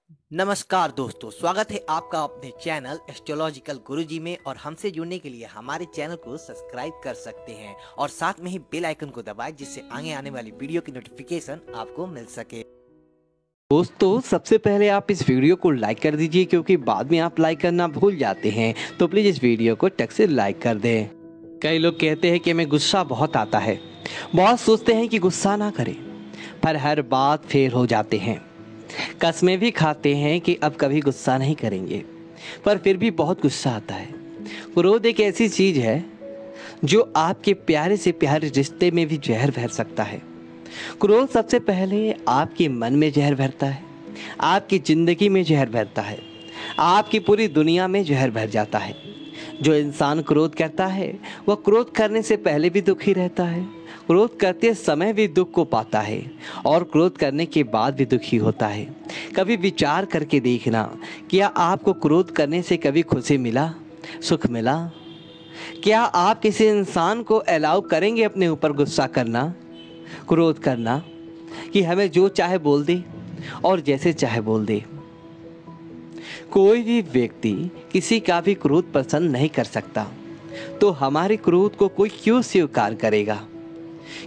नमस्कार दोस्तों, स्वागत है आपका अपने चैनल एस्ट्रोलॉजिकल गुरुजी में। और हमसे जुड़ने के लिए हमारे चैनल को सब्सक्राइब कर सकते हैं और साथ में ही बेल आइकन को दबाएं, जिससे आगे आने वाली वीडियो की नोटिफिकेशन आपको मिल सके। दोस्तों, सबसे पहले आप इस वीडियो को लाइक कर दीजिए, क्योंकि बाद में आप लाइक करना भूल जाते हैं। तो प्लीज़ इस वीडियो को टक से लाइक कर दें। कई लोग कहते हैं कि हमें गुस्सा बहुत आता है, बहुत सोचते हैं कि गुस्सा ना करें, पर हर बात फेल हो जाते हैं। कस्में भी खाते हैं कि अब कभी गुस्सा नहीं करेंगे, पर फिर भी बहुत गुस्सा आता है। क्रोध एक ऐसी चीज़ है जो आपके प्यारे से प्यारे रिश्ते में भी जहर भर सकता है। क्रोध सबसे पहले आपके मन में जहर भरता है, आपकी जिंदगी में जहर भरता है, आपकी पूरी दुनिया में जहर भर जाता है। जो इंसान क्रोध करता है वह क्रोध करने से पहले भी दुखी रहता है, क्रोध करते समय भी दुख को पाता है और क्रोध करने के बाद भी दुखी होता है। कभी विचार करके देखना, क्या आपको क्रोध करने से कभी खुशी मिला, सुख मिला? क्या आप किसी इंसान को अलाउ करेंगे अपने ऊपर गुस्सा करना, क्रोध करना, कि हमें जो चाहे बोल दे और जैसे चाहे बोल दे? कोई भी व्यक्ति किसी का भी क्रोध पसंद नहीं कर सकता, तो हमारे क्रोध को कोई क्यों स्वीकार करेगा,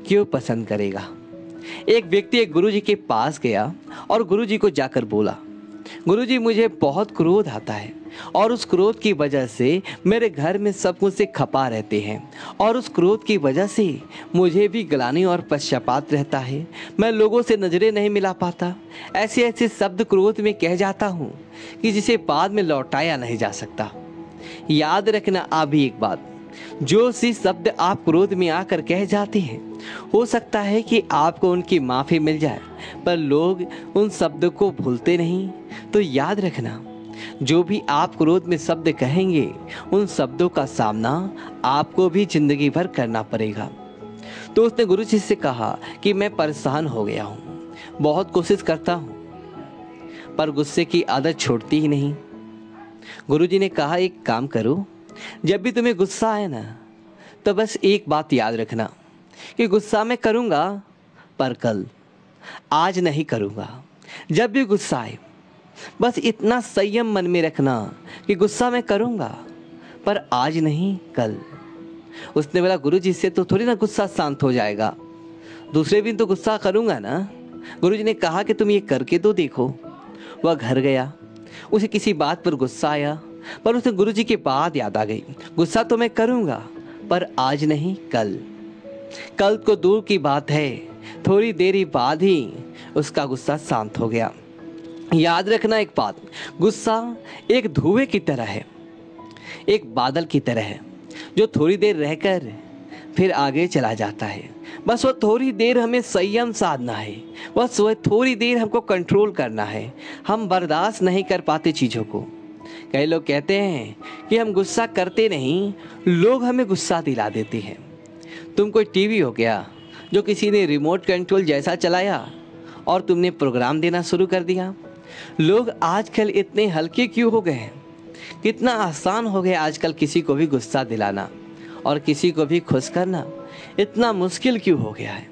क्यों पसंद करेगा? एक व्यक्ति एक गुरुजी के पास गया और गुरुजी को जाकर बोला, गुरुजी मुझे बहुत क्रोध आता है और उस क्रोध की वजह से मेरे घर में सब मुझसे खपा रहते हैं और उस क्रोध की वजह से मुझे भी ग्लानि और पश्चाताप रहता है। मैं लोगों से नज़रें नहीं मिला पाता, ऐसे ऐसे शब्द क्रोध में कह जाता हूँ कि जिसे बाद में लौटाया नहीं जा सकता। याद रखना आप भी एक बात, जो सी शब्द आप क्रोध में आकर कह जाते हैं, हो सकता है कि आपको उनकी माफ़ी मिल जाए, पर लोग उन शब्दों को भूलते नहीं। तो याद रखना, जो भी आप क्रोध में शब्द कहेंगे, उन शब्दों का सामना आपको भी जिंदगी भर करना पड़ेगा। तो उसने गुरुजी से कहा कि मैं परेशान हो गया हूँ, बहुत कोशिश करता हूँ, पर गुस्से की आदत छोड़ती ही नहीं। गुरुजी ने कहा, एक काम करो, जब भी तुम्हें गुस्सा आए ना, तो बस एक बात याद रखना कि गुस्सा मैं करूँगा, पर कल, आज नहीं करूँगा। जब भी गुस्सा आए, बस इतना संयम मन में रखना कि गुस्सा मैं करूँगा, पर आज नहीं, कल। उसने बोला, गुरुजी से तो थोड़ी ना गुस्सा शांत हो जाएगा, दूसरे दिन तो गुस्सा करूँगा ना। गुरुजी ने कहा कि तुम ये करके तो देखो। वह घर गया, उसे किसी बात पर गुस्सा आया, पर उसे गुरुजी की बात याद आ गई, गुस्सा तो मैं करूँगा, पर आज नहीं, कल। कल को दूर की बात है, थोड़ी देरी बाद ही उसका गुस्सा शांत हो गया। याद रखना एक बात, गुस्सा एक धुएं की तरह है, एक बादल की तरह है, जो थोड़ी देर रहकर फिर आगे चला जाता है। बस वो थोड़ी देर हमें संयम साधना है, बस वह थोड़ी देर हमको कंट्रोल करना है। हम बर्दाश्त नहीं कर पाते चीज़ों को। कई लोग कहते हैं कि हम गुस्सा करते नहीं, लोग हमें गुस्सा दिला देते हैं। तुम कोई टीवी हो गया जो किसी ने रिमोट कंट्रोल जैसा चलाया और तुमने प्रोग्राम देना शुरू कर दिया। लोग आजकल इतने हल्के क्यों हो गए हैं? कितना आसान हो गया आजकल किसी को भी गुस्सा दिलाना और किसी को भी खुश करना, इतना मुश्किल क्यों हो गया है?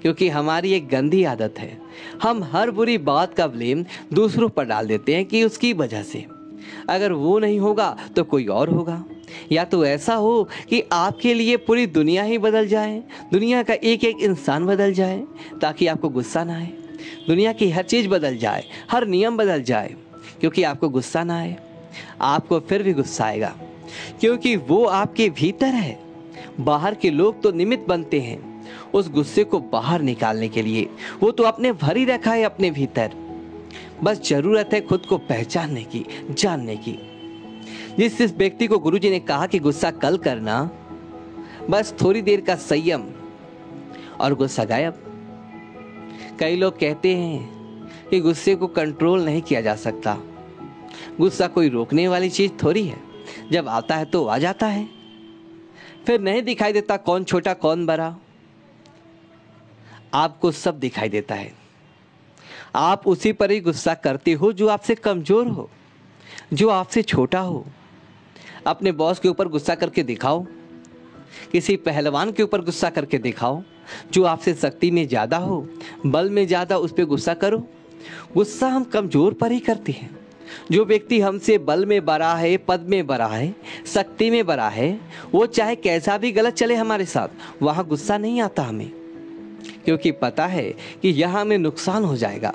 क्योंकि हमारी एक गंदी आदत है, हम हर बुरी बात का ब्लेम दूसरों पर डाल देते हैं कि उसकी वजह से, अगर वो नहीं होगा तो कोई और होगा। या तो ऐसा हो कि आपके लिए पूरी दुनिया ही बदल जाए, दुनिया का एक एक इंसान बदल जाए ताकि आपको गुस्सा ना आए, दुनिया की हर चीज़ बदल जाए, हर नियम बदल जाए, क्योंकि आपको गुस्सा ना आए। आपको फिर भी गुस्सा आएगा, क्योंकि वो आपके भीतर है। बाहर के लोग तो निमित्त बनते हैं उस गुस्से को बाहर निकालने के लिए, वो तो आपने भर ही रखा है अपने भीतर। बस जरूरत है खुद को पहचानने की, जानने की। जिस व्यक्ति को गुरुजी ने कहा कि गुस्सा कल करना, बस थोड़ी देर का संयम और गुस्सा गायब। कई लोग कहते हैं कि गुस्से को कंट्रोल नहीं किया जा सकता। गुस्सा कोई रोकने वाली चीज थोड़ी है, जब आता है तो आ जाता है, फिर नहीं दिखाई देता कौन छोटा कौन बड़ा। आपको सब दिखाई देता है। आप उसी पर ही गुस्सा करते हो जो आपसे कमजोर हो, जो आपसे छोटा हो। अपने बॉस के ऊपर गुस्सा करके दिखाओ, किसी पहलवान के ऊपर गुस्सा करके दिखाओ, जो आपसे शक्ति में ज़्यादा हो, बल में ज़्यादा, उस पर गुस्सा करो। गुस्सा हम कमजोर पर ही करते हैं। जो व्यक्ति हमसे बल में बड़ा है, पद में बड़ा है, शक्ति में बड़ा है, वो चाहे कैसा भी गलत चले हमारे साथ, वहां गुस्सा नहीं आता हमें, क्योंकि पता है कि यह हमें नुकसान हो जाएगा।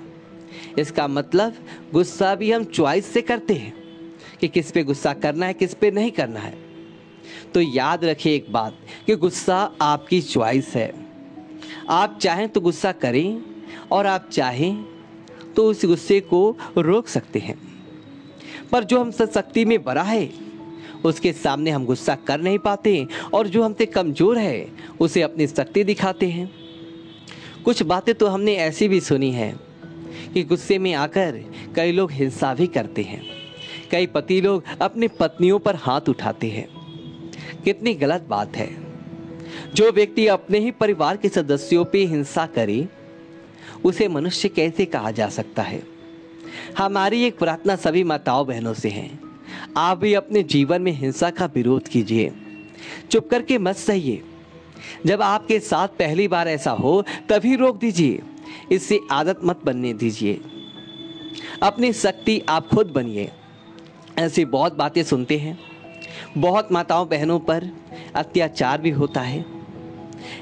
इसका मतलब गुस्सा भी हम चॉइस से करते हैं कि किस पे गुस्सा करना है, किस पे नहीं करना है। तो याद रखिए एक बात कि गुस्सा आपकी चॉइस है। आप चाहें तो गुस्सा करें और आप चाहें तो उस गुस्से को रोक सकते हैं। पर जो हमसे शक्ति में बड़ा है उसके सामने हम गुस्सा कर नहीं पाते, और जो हमसे कमजोर है उसे अपनी शक्ति दिखाते हैं। कुछ बातें तो हमने ऐसी भी सुनी हैं कि गुस्से में आकर कई लोग हिंसा भी करते हैं। कई पति लोग अपनी पत्नियों पर हाथ उठाते हैं। कितनी गलत बात है। जो व्यक्ति अपने ही परिवार के सदस्यों पे हिंसा करे उसे मनुष्य कैसे कहा जा सकता है। हमारी एक प्रार्थना सभी माताओं बहनों से है, आप भी अपने जीवन में हिंसा का विरोध कीजिए। चुप करके मत सहिए। जब आपके साथ पहली बार ऐसा हो तभी रोक दीजिए, इससे आदत मत बनने दीजिए। अपनी शक्ति आप खुद बनिए। ऐसी बहुत बातें सुनते हैं, बहुत माताओं बहनों पर अत्याचार भी होता है।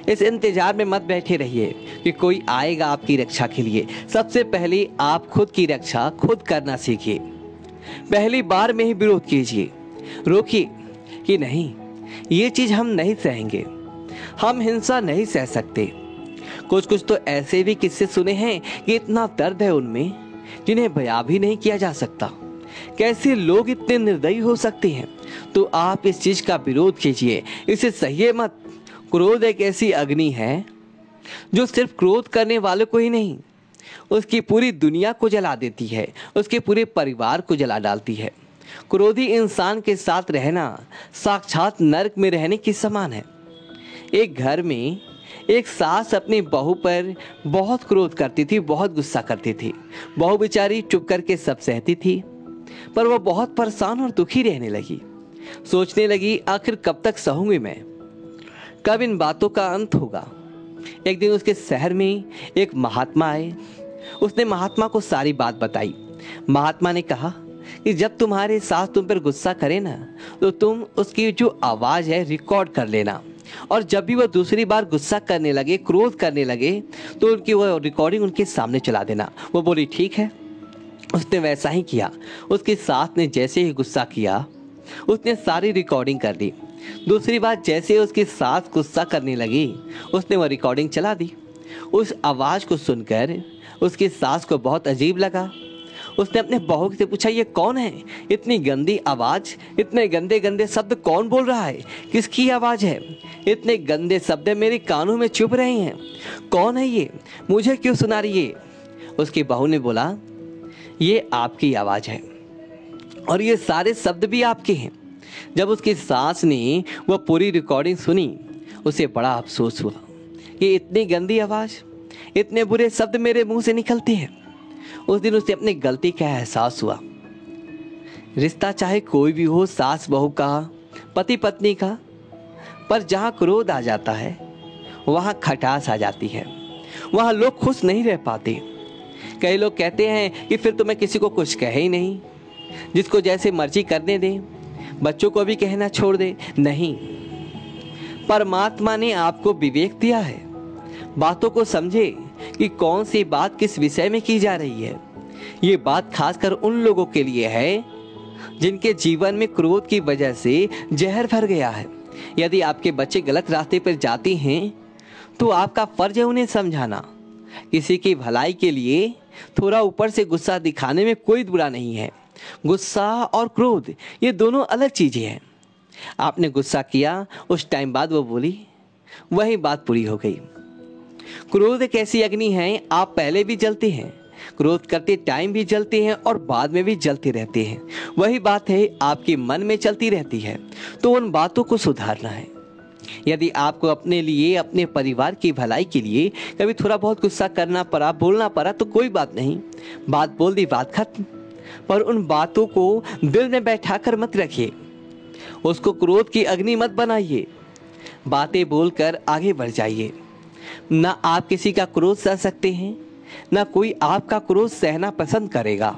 इस इंतजार में मत बैठे रहिए कि कोई आएगा आपकी रक्षा के लिए। सबसे पहले आप खुद की रक्षा खुद करना सीखिए। पहली बार में ही विरोध कीजिए, रोकिए कि नहीं, ये चीज हम नहीं सहेंगे, हम हिंसा नहीं सह सकते। कुछ तो ऐसे भी किस्से सुने हैं कि इतना दर्द है उनमें जिन्हें बयां भी नहीं किया जा सकता। कैसे लोग इतने निर्दयी हो सकते हैं। तो आप इस चीज का विरोध कीजिए, इसे सहिए मत। क्रोध एक ऐसी अग्नि है जो सिर्फ क्रोध करने वालों को ही नहीं, उसकी पूरी दुनिया को जला देती है, उसके पूरे परिवार को जला डालती है। क्रोधी इंसान के साथ रहना साक्षात नरक में रहने के समान है। एक घर में एक सास अपनी बहू पर बहुत क्रोध करती थी, बहुत गुस्सा करती थी। बहू बेचारी चुप करके सब सहती थी, पर वह बहुत परेशान और दुखी रहने लगी। सोचने लगी, आखिर कब तक सहूंगी मैं, कब इन बातों का अंत होगा। एक दिन उसके शहर में एक महात्मा आए। उसने महात्मा को सारी बात बताई। महात्मा ने कहा कि जब तुम्हारे सास तुम पर गुस्सा करे ना, तो तुम उसकी जो आवाज है रिकॉर्ड कर लेना, और जब भी वह दूसरी बार गुस्सा करने लगे, क्रोध करने लगे, तो उनकी वह रिकॉर्डिंग उनके सामने चला देना। वो बोली ठीक है। उसने वैसा ही किया। उसकी सास ने जैसे ही गुस्सा किया उसने सारी रिकॉर्डिंग कर दी। दूसरी बार जैसे उसकी सास गुस्सा करने लगी, उसने वह रिकॉर्डिंग चला दी। उस आवाज को सुनकर उसकी सास को बहुत अजीब लगा। उसने अपने बहू से पूछा, ये कौन है? इतनी गंदी आवाज, इतने गंदे गंदे शब्द कौन बोल रहा है? किसकी आवाज है? इतने गंदे शब्द मेरे कानों में चुभ रहे हैं। कौन है ये? मुझे क्यों सुना रही है? उसकी बहू ने बोला, ये आपकी आवाज है और ये सारे शब्द भी आपके हैं। जब उसकी सास ने वह पूरी रिकॉर्डिंग सुनी, उसे बड़ा अफसोस हुआ कि इतनी गंदी आवाज, इतने बुरे शब्द मेरे मुंह से निकलते हैं। उस दिन उसे अपनी गलती का एहसास हुआ। रिश्ता चाहे कोई भी हो, सास बहू का, पति पत्नी का, पर जहां क्रोध आ जाता है वहां खटास आ जाती है, वहां लोग खुश नहीं रह पाते। कई लोग कहते हैं कि फिर तो मैं किसी को कुछ कहे ही नहीं, जिसको जैसे मर्जी करने दे, बच्चों को भी कहना छोड़ दे। नहीं, परमात्मा ने आपको विवेक दिया है। बातों को समझे कि कौन सी बात किस विषय में की जा रही है। ये बात खासकर उन लोगों के लिए है जिनके जीवन में क्रोध की वजह से जहर भर गया है। यदि आपके बच्चे गलत रास्ते पर जाते हैं तो आपका फर्ज है उन्हें समझाना। किसी की भलाई के लिए थोड़ा ऊपर से गुस्सा दिखाने में कोई बुरा नहीं है। गुस्सा और क्रोध ये दोनों अलग चीजें हैं। आपने गुस्सा किया, उस टाइम बाद वो बोली, वही बात पूरी हो गई। क्रोध एक ऐसी अग्नि है, आप पहले भी जलते हैं, क्रोध करते टाइम भी जलते हैं और बाद में भी जलते रहते हैं। वही बात है आपके मन में चलती रहती है, तो उन बातों को सुधारना है। यदि आपको अपने लिए, अपने परिवार की भलाई के लिए कभी थोड़ा बहुत गुस्सा करना पड़ा, बोलना पड़ा, तो कोई बात नहीं, बात बोल दी, बात खत्म। पर उन बातों को दिल में बैठा कर मत रखिए, उसको क्रोध की अग्नि मत बनाइए। बातें बोलकर आगे बढ़ जाइए। ना आप किसी का क्रोध सह सकते हैं, ना कोई आपका क्रोध सहना पसंद करेगा।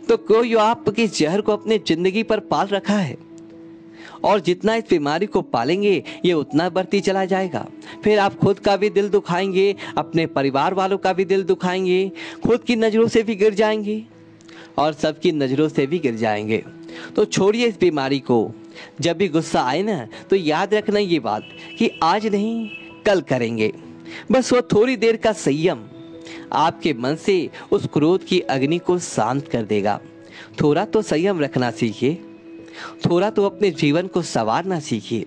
तो कोई आपके जहर को अपने जिंदगी पर पाल रखा है, और जितना इस बीमारी को पालेंगे ये उतना बढ़ती चला जाएगा। फिर आप खुद का भी दिल दुखाएंगे, अपने परिवार वालों का भी दिल दुखाएंगे, खुद की नज़रों से भी गिर जाएंगे और सबकी नज़रों से भी गिर जाएंगे। तो छोड़िए इस बीमारी को। जब भी गुस्सा आए ना तो याद रखना ये बात कि आज नहीं कल करेंगे। बस वो थोड़ी देर का संयम आपके मन से उस क्रोध की अग्नि को शांत कर देगा। थोड़ा तो संयम रखना सीखिए, थोड़ा तो अपने जीवन को संवारना सीखिए।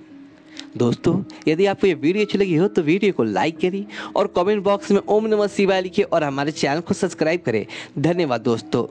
दोस्तों, यदि आपको ये वीडियो अच्छी लगी हो तो वीडियो को लाइक करिए और कमेंट बॉक्स में ओम नमः शिवाय लिखिए और हमारे चैनल को सब्सक्राइब करें। धन्यवाद दोस्तों।